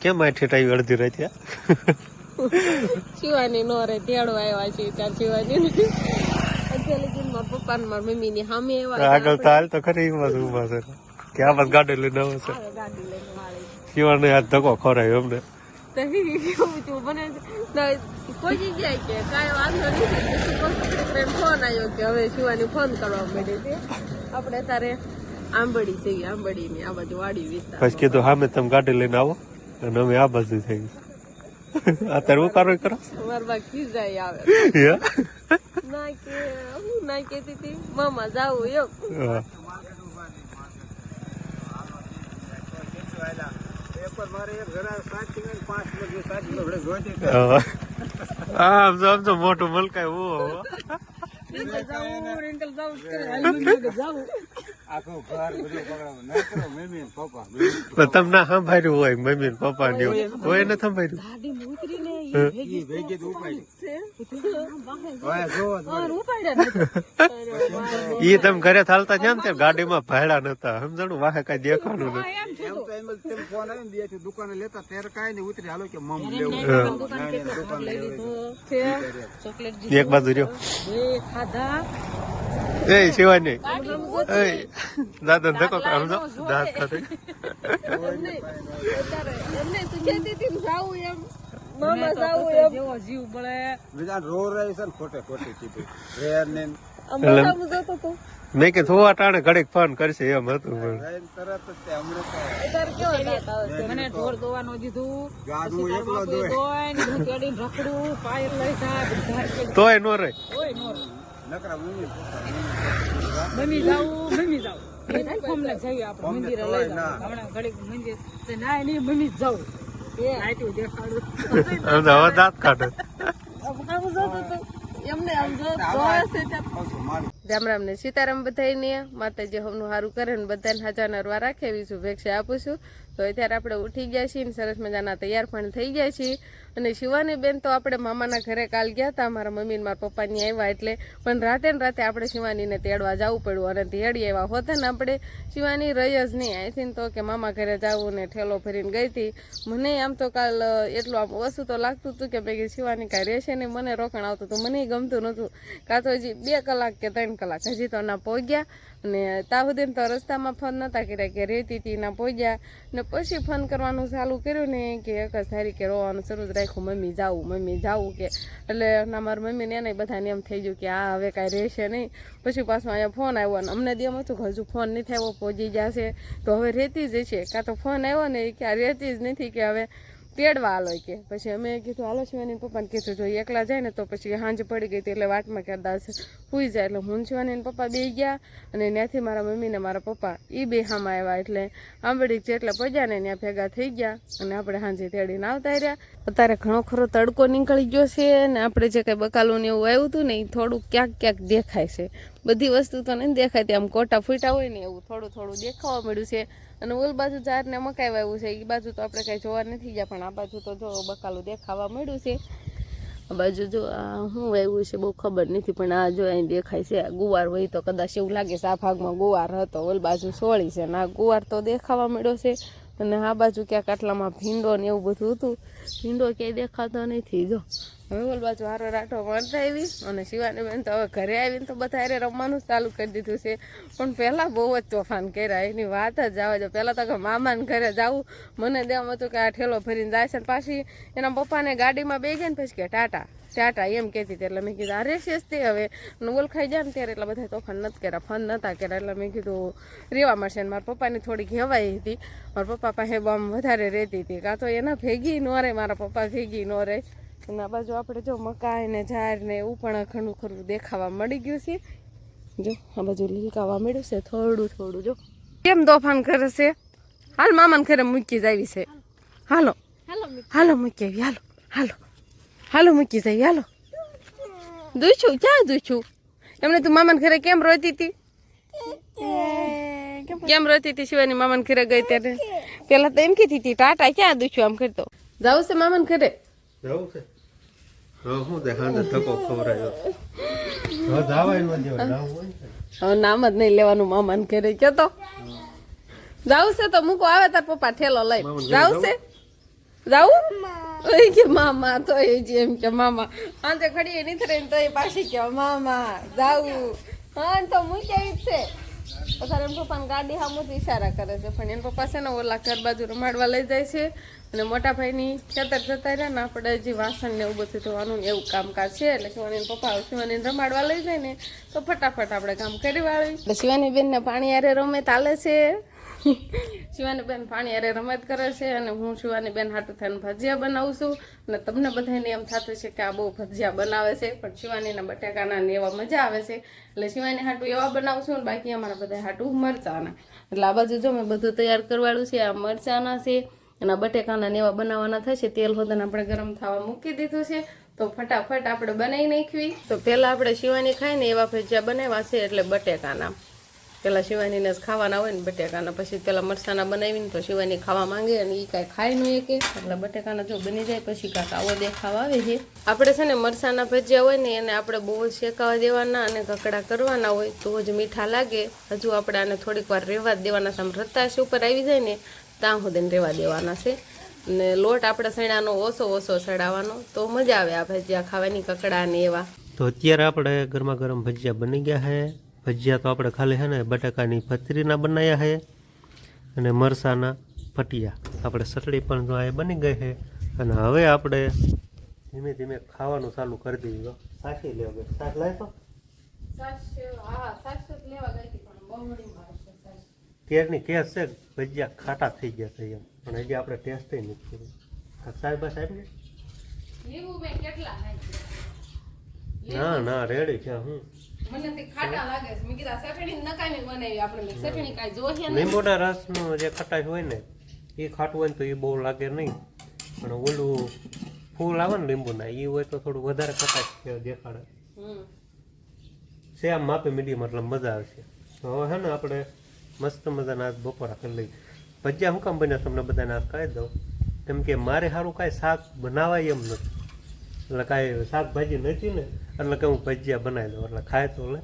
કેમ આઠે ટાઈ અડધી રાતે શિવાની નો રે તેડો આવ્યા છે ત્યાં શિવાની અત્યારે મારા પપ્પા ને મારા મમ્મી ની સામે આગળ તો હાલ તો ખરી ઉભા છે કે આ બસ ગાડી લઈને આવે છે ગાડી લઈને વાળી શિવાને હાથ ધક્કો ખોરાયો અમને પહોંચી જાય કે કાંઈ વાંધો નથી ફોન આવ્યો કે હવે શિવાની ફોન કરવા માંડે છે આપણે તારે આંબડી છે આંબડી ની આ બાજુ વાડી વિસ્તાર પછી કીધું સામે તમે ગાડી લઈને આવો અને અમે આ બાજુ થઈ અત્યારે હું કારો કરો મારા બા ખીજાઈ આવે ના કે હું ના કેતી હતી મામા જાવું એમ આમ તો મોટું મલકાય તમે ના સંભાળ્યું હોય મમ્મી ને પપ્પા ને હોય ને સંભાળ્યું ઈ તમે ઘરે ચાલતા છે ને ગાડીમાં ભાડા નતા સમજાણું વાહે કઈ દેખાવાનું નથી દુકાને લેતા ત્યારે કઈ નઈ ઉતરી હાલો કે મમ લેવું એક બાજુ રહ્યો એ શિવાની દાદા ધક્કો સમજો દાંત ખાતે જીવ મળે બીજા રો રહી છે ને ખોટે ખોટી કીધું મેં કે થોડા ટાણે ઘડીક ફોન કરશે એમ હતું મને ઢોર દોવાનું દીધું તોય નો રહે મમ્મી જાવું જઈએ આપણે મંદિરે લઈ જાવ હમણાં ઘડીક મંદિર ના નહીં મમ્મી જાવ દેખાડું દાંત કાઢે એમને આમ રામ રામ ને સીતારામ બધાને માતાજી હમનું સારું કરે ને બધાને હાજર નરવા રાખે એવી શુભેચ્છા આપું છું તો અત્યારે આપણે ઉઠી ગયા છીએ સરસ મજાના તૈયાર પણ થઈ ગયા છીએ અને શિવાની બેન તો આપણે મામાના ઘરે કાલ ગયા હતા મારા મમ્મી ને મારા પપ્પાની આવ્યા એટલે પણ રાતે ને રાતે આપણે શિવાનીને તેડવા જવું પડ્યું અને તેડી આવ્યા હોતા ને આપણે શિવાની રહી જ નહીં અહીંથી તો કે મામા ઘરે જવું ને ઠેલો ફરીને ગઈ હતી મને આમ તો કાલ એટલું આમ ઓછું તો લાગતું હતું કે ભાઈ શિવાની કાંઈ રહેશે ને મને રોકાણ આવતું હતું મને ગમતું નહોતું કાં તો હજી 2 કલાક કે 3 કલાક હજી તો ના પહોંચ્યા અને ત્યાં સુધી તો રસ્તામાં ફોન નહોતા કર્યા કે રહેતી હતી ના પહોંચ્યા ને પછી ફોન કરવાનું ચાલુ કર્યું ને કે 1 તારીખે રોવાનું શરૂ જ રાખ્યું મમ્મી જાવું કે એટલે ના મારા મમ્મીને એને બધાને એમ થઈ ગયું કે આ હવે કાંઈ રહેશે નહીં પછી પાછું અહીંયા ફોન આવ્યો ને અમને એમ હતું કે હજુ ફોન નહીં થયો પહોંચી જશે તો હવે રહેતી જ છે કાં તો ફોન આવ્યો ને કે આ રહેતી જ નથી કે હવે તેડવા હાલો કે પછી અમે કીધું હાલો શિવાની પપ્પાને કીધું જો એકલા જાય ને તો પછી સાંજ પડી ગઈ હતી એટલે વાટમાં કહેતા સુઈ જાય એટલે હું શિવાની પપ્પા બે ગયા અને ત્યાંથી મારા મમ્મી ને મારા પપ્પા એ બે સામા આવ્યા એટલે આંબડી જેટલા પહોંચ્યા ને ત્યાં ભેગા થઈ ગયા અને આપણે સાંજે તેડીને આવતા રહ્યા અત્યારે ઘણો ખરો તડકો નીકળી ગયો છે ને આપણે જે કંઈ બકાલું ને એવું આવ્યું હતું ને એ થોડુંક ક્યાંક દેખાય છે બધી વસ્તુ તો નહીં દેખાતી આમ કોટા ફૂટા હોય ને એવું થોડું દેખાવા મળ્યું છે અને ઓલ બાજુ ઝાડ ને મકાઈ વાવ્યું છે એ બાજુ તો આપણે કઈ જોવા નથી ગયા પણ આ બાજુ તો જો બકાલું દેખાવા મળ્યું છે આ બાજુ જો આ શું વાવ્યું છે બહુ ખબર નથી પણ આ જો અહીં દેખાય છે ગુવાર હોય તો કદાચ એવું લાગે છે આ ભાગમાં ગુવાર હતો ઓલ બાજુ સોળી છે ને આ ગુવાર તો દેખાવા મળ્યો છે અને આ બાજુ ક્યાંક આટલામાં ભીંડો ને એવું બધું હતું ભીંડો ક્યાંય દેખાતો નથી જો હવે ઓલ બાજુ હારો રાટો મારતા આવી અને શિવાની બેન તો હવે ઘરે આવીને તો બધા હારે રમવાનું ચાલુ કરી દીધું છે પણ પહેલાં બહુ જ તોફાન કર્યા એની વાત જ જવા દો પહેલાં તો કે મામાને ઘરે જવું મને દેમ હતું કે આ ઠેલો ફરીને જાય છે પાછી એના પપ્પાને ગાડીમાં બે ગયા ને પછી કે ટાટા એમ કહેતી હતી એટલે મેં કીધું આ રેસેસ તે હવે ઓલ ખાઈ જાય ને ત્યારે એટલા બધા તોફાન નથી કર્યા ફન નહોતા કર્યા એટલે મેં કીધું રહેવા મળશે ને મારા પપ્પાની થોડીક હેવાઈ હતી મારા પપ્પા પાસે આમ વધારે રહેતી હતી કાં તો એના ભેગી ન રહે મારા પપ્પા ભેગી ન રહે અને આ બાજુ આપણે જો મકાઈ ને ઝાડ ને એવું પણ ઘણું ખરું દેખાવા મળી ગયું છે જો આ બાજુ લીલકાવા મળ્યું છે થોડું જો કેમ તોફાન કરે છે હાલ મામાને ઘરે મૂકી જ આવી છે હાલો મૂકી આવી હાલો મૂકી જાય હાલો દૂછું ક્યાં દૂછું એમને તું મામાને ઘરે કેમ રોતી હતી શિવાની મામાને ઘરે ગઈ ત્યારે પેલા તો એમ કીધી હતી ટાટા ક્યાં દૂછું આમ કરતો જાવ છે મામાને ઘરે જવું છે હું દેખાને ધક્કો ખવરાયો હવે નામ જ નહીં લેવાનું મામાને ઘરે કયો તો જાવ છે તો મૂકો આવે તાર પપ્પા ઠેલો લઈ જાવ છે જાવું ઓય કે મામા તો એ જેમ કે મામા આંતે ખડી નીતરે તો એ પાછી કે મામા જાવું હા તો મૂક્યા જ છે પછી એમ પપ્પાને ગાડી સામુથી ઈશારા કરે છે પણ એના પપ્પા છે ને ઓલા ઘર બાજુ રમાડવા લઈ જાય છે અને મોટા ભાઈની ખેતર જતા રહ્યા ને આપણે હજી વાસણ ને એવું બધું ધોવાનું ને એવું કામકાજ છે એટલે શિવાની પપ્પા શિવાની રમાડવા લઈ જાય ને તો ફટાફટ આપણે કામ કરી વાળી એટલે શિવાની બેન ને પાણી હારે રમત હાલે છે શિવાની બેન પાણી હારે રમત કરે છે અને હું શિવાની બેન હાટું થઈને ભજીયા બનાવું છું અને તમને બધાને એમ થતું છે કે આ બહુ ભજીયા બનાવે છે પણ શિવાનીના બટાકાના ને એવા મજા આવે છે એટલે શિવાની હાટું એવા બનાવું છું ને બાકી અમારા બધા હાટું મરચાના એટલે આ બાજુ જો મેં બધું તૈયાર કરવાળું છે આ મરચાના છે અને બટેકાના ને એવા બનાવવાના થશે તેલ હોદન આપણે ગરમ થવા મૂકી દીધું છે તો ફટાફટ આપણે બનાવી નાખવી તો પહેલાં આપણે શિવાની ખાઈને એવા ભજીયા બનાવ્યા છે એટલે બટેકાના પેલા શિવાનીને જ ખાવાના હોય ને બટેકાના પછી પેલા મરસાના બનાવીને તો શિવાની ખાવા માંગે અને એ કાંઈ ખાય નહીં કે એટલે બટેકાના જો બની જાય પછી કાંક આવો દેખાવ આવે છે આપણે છે ને મરસાના ભજીયા હોય ને એને આપણે બહુ જ શેકાવા દેવાના અને કકડા કરવાના હોય તો જ મીઠા લાગે હજુ આપણે આને થોડીક વાર રહેવા દેવાના છે આમ રતાશ ઉપર આવી જાય ને ત્યાં સુધીને રહેવા દેવાના છે ને લોટ આપણે સણાનો ઓછો સડાવવાનો તો મજા આવે આ ભજીયા ખાવાની કકડા ને એવા તો અત્યારે આપણે ગરમા ગરમ ભજીયા બની ગયા છે ભજીયા તો આપણે ખાલી છે ને બટાકાની પતરીના બનાવ્યા છે અને મરસાના પટિયા આપણે સટડી પણ જો આ બની ગઈ છે અને હવે આપણે ધીમે ધીમે ખાવાનું ચાલુ કરી દઈએ સાચી લેવા ગઈ સાસ લાય તો કેરની કેસ છે ભજીયા ખાટા થઈ ગયા છે એમ પણ હજી આપણે ટેસ્ટ નથી કર્યું સાહેબ બસ આપી ના રેડી છે હું લીંબુના રસનું જે ખટાશ હોય ને એ ખાટું હોય ને તો એ બહુ લાગે નહીં પણ ઓલું ફૂલ આવે ને લીંબુના એ હોય તો થોડું વધારે ખટાશ દેખાડે છે આમ માપે મીડિયમ એટલે મજા આવશે તો હવે છે ને આપણે મસ્ત મજાના આજ બપોરા કરી લઈએ ભજીયા શું કામ બન્યા તમને બધાને આજ કહી દઉં કેમ કે મારે સારું કાંઈ શાક બનાવાય એમ નથી એટલે કાંઈ શાકભાજી નથી ને એટલે કે હું ભજીયા બનાવી દઉં એટલે ખાય તો લે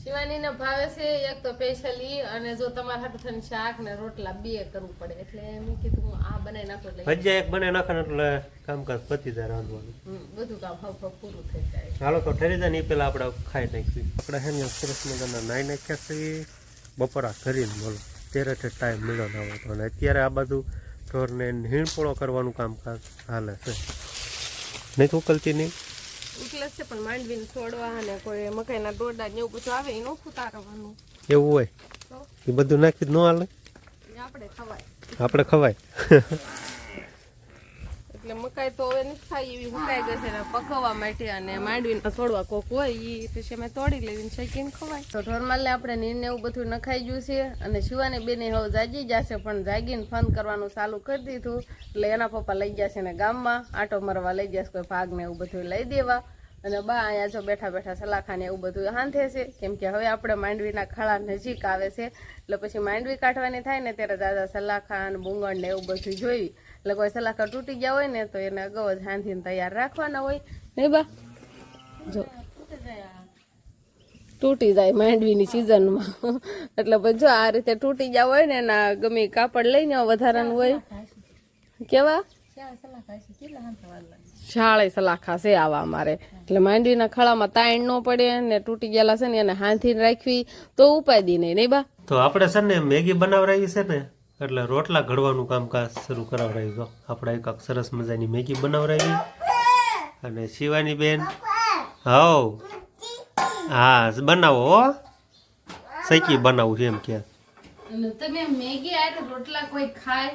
શિવાનીને ભાવે છે એક તો સ્પેશિયલી અને જો તમારા હાટુ થઈને શાક ને રોટલા બે કરવું પડે એટલે મેં કીધું હું આ બનાવી નાખું એટલે ભજીયા એક બનાવી નાખે એટલે કામકાજ પતી જાય રાંધવાનું બધું કામ હવ પૂરું થઈ જાય હાલો તો ઠરી જાય ને એ પેલા આપણે ખાઈ નાખીએ આપણે છે ને સરસ મજાના નાઈ નાખ્યા છીએ બપોરા કરીને બોલો ત્યારે ટાઈમ મળ્યો ના હોય અને અત્યારે આ બાજુ ઢોરને હીણપોળો કરવાનું કામકાજ હાલે છે નહીં ઉકલતી નહીં ઉકલે છે પણ માંડવીને છોડવા અને કોઈ મકાઈના ડોડા ને એવું બધું આવે એનું ઉતારવાનું એવું હોય એ બધું નાખી જ ન હાલે આપણે ખવાય એટલે મકાઈ તો હવે નથી ખાઈ એવી મુકાઈ ગઈ છે ને પકવવા માટે અને માંડવીને છોડવા કોક હોય એ પછી અમે તોડી લેવીને શેકીને ખવાય તો ઢોરમાલને આપણે નીરને એવું બધું નખાઈ ગયું છે અને શિવાની બેને હવે જાગી જશે પણ જાગીને ફોન કરવાનું ચાલુ કરી દીધું એટલે એના પપ્પા લઈ જશે ને ગામમાં આટો મરવા લઈ જશે કોઈ ભાગ ને એવું બધું લઈ દેવા અને બા અહીંયા જો બેઠા બેઠા સલાખા ને એવું બધું હાંધે છે કેમ કે હવે આપણે માંડવીના ખળા નજીક આવે છે એટલે પછી માંડવી કાઢવાની થાય ને ત્યારે દાદા સલાખા અને બુંગણ ને એવું બધું જોઈ એટલે કોઈ સલાખા તૂટી ગયા હોય ને તો એને અગાઉ જ હાંધીને તૈયાર રાખવાના હોય નહીં બા જો તૂટી જાય માંડવીની સિઝનમાં એટલે પછી જો આ રીતે તૂટી ગયા હોય ને એના ગમે કાપડ લઈને વધારાનું હોય કેવા શાળે સલાખા છે આવા અમારે એટલે માંડવીના ખળામાં તાણ ન પડે ને તૂટી ગયેલા છે ને એને હાંધીને રાખવી તો ઉપાય નહીં બા તો આપણે છે ને મેગી બનાવરાવી છે ને એટલે રોટલા ઘડવાનું કામકાજ શરૂ કરાવરાવી જો આપણે એક સરસ મજાની મેગી બનાવરાવી અને શિવાની બેન હાવ હા બનાવો હો સૈકી બનાવું છે એમ કે તમે મેગી આરે રોટલા કોઈ ખાય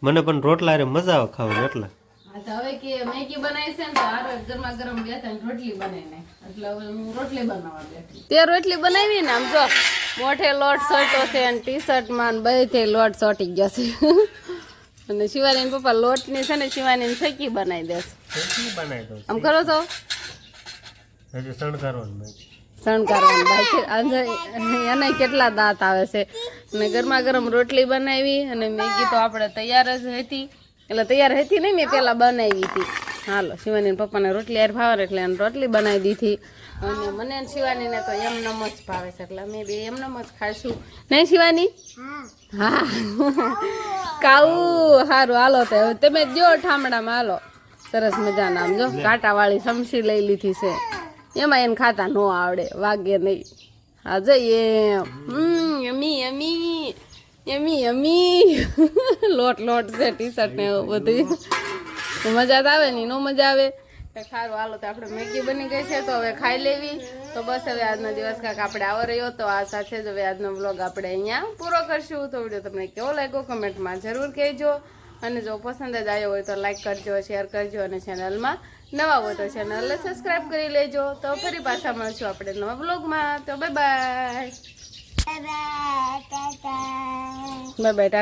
મને પણ રોટલા રે મજા આવે ખાવાની એટલે હવે કે મેગી બનાવી છે ને તો આરો ગરમા ગરમ બે ત્રણ રોટલી બનાવીને એટલે હવે હું રોટલી બનાવવા બેઠી તે રોટલી બનાવી ને આમ જો મોઢે લોટ સટો છે અને ટી શર્ટ માં બધે લોટ સટી ગયા છે અને શિવાની પપ્પા લોટ ની છે ને શિવાની સૈકી બનાવી દેશે આમ કરો તો શણગારવાનું બાકી એને કેટલા દાંત આવે છે અને ગરમા ગરમ રોટલી બનાવી અને મેગી તો આપણે તૈયાર જ હતી એટલે તૈયાર હતી નહીં મેં પેલા બનાવી હતી હાલો શિવાની પપ્પાને રોટલી યાર ભાવે એટલે એને રોટલી બનાવી દીધી અને મને ને શિવાનીને તો એમનેમ જ ભાવે છે એટલે અમે બે એમનેમ જ ખાઈશું નહીં શિવાની હા કાવું સારું હાલો તો હવે તમે જો ઠામડામાં હાલો સરસ મજાના આમ જો કાંટાવાળી સમસી લઈ લીધી છે એમાં એને ખાતા ન આવડે વાગે નહીં હા જઈએ યમી યમી યમી યમી લોટ છે ટી શર્ટ ને એવું બધું મજા તો આવે ને ન મજા આવે તો સારું હાલો તો આપણે મેગી બની ગઈ છે તો હવે ખાઈ લેવી તો બસ હવે આજનો દિવસ કાંક આપણે આવો રહ્યો તો આ સાથે જ હવે આજનો વ્લોગ આપણે અહીંયા પૂરો કરશું તો વિડીયો તમને કેવો લાગ્યો કમેન્ટમાં જરૂર કહેજો અને જો પસંદ જ આવ્યો હોય તો લાઈક કરજો શેર કરજો અને ચેનલમાં નવા હોય તો ચેનલને સબસ્ક્રાઈબ કરી લેજો તો ફરી પાછા મળશું આપણે નવા વ્લોગમાં તો bye bye bye bye Tata